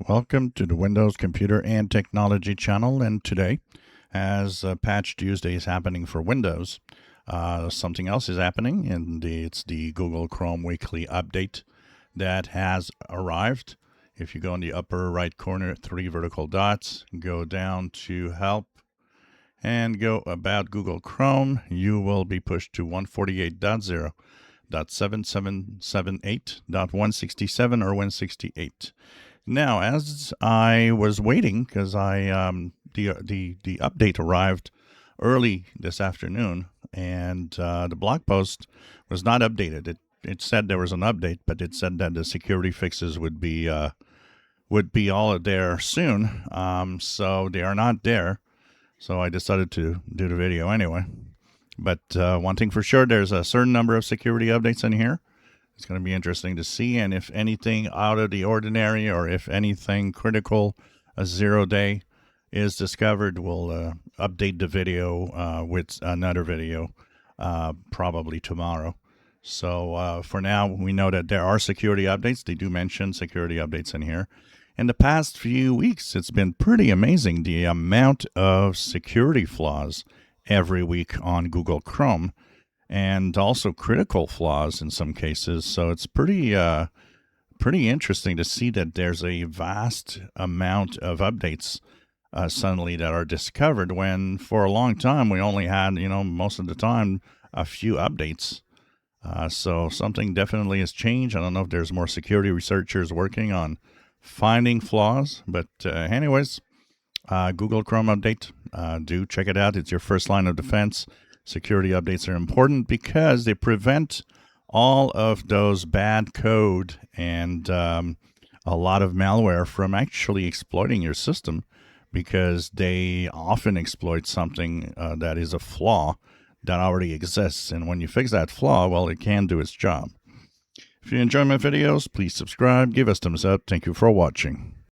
Welcome to the Windows Computer and Technology channel. And today, as Patch Tuesday is happening for Windows, something else is happening, and it's the Google Chrome Weekly Update that has arrived. If you go in the upper right corner, 3 vertical dots, go down to Help, and go About Google Chrome, you will be pushed to 148.0.7778.167 or 168. Now, as I was waiting, because the update arrived early this afternoon, and the blog post was not updated. It said there was an update, but it said that the security fixes would be all there soon. So they are not there. So I decided to do the video anyway. But one thing for sure, there's a certain number of security updates in here. It's going to be interesting to see, and if anything out of the ordinary or if anything critical, a 0-day is discovered, we'll update the video with another video probably tomorrow. So for now, we know that there are security updates. They do mention security updates in here. In the past few weeks, it's been pretty amazing the amount of security flaws every week on Google Chrome, and also critical flaws in some cases. So it's pretty interesting to see that there's a vast amount of updates suddenly that are discovered, when for a long time we only had, most of the time, a few updates. So something definitely has changed. I don't know if there's more security researchers working on finding flaws, but anyways, Google Chrome update, do check it out. It's your first line of defense. Security updates are important because they prevent all of those bad code and a lot of malware from actually exploiting your system, because they often exploit something that is a flaw that already exists. And when you fix that flaw, well, it can do its job. If you enjoy my videos, please subscribe, give us thumbs up. Thank you for watching.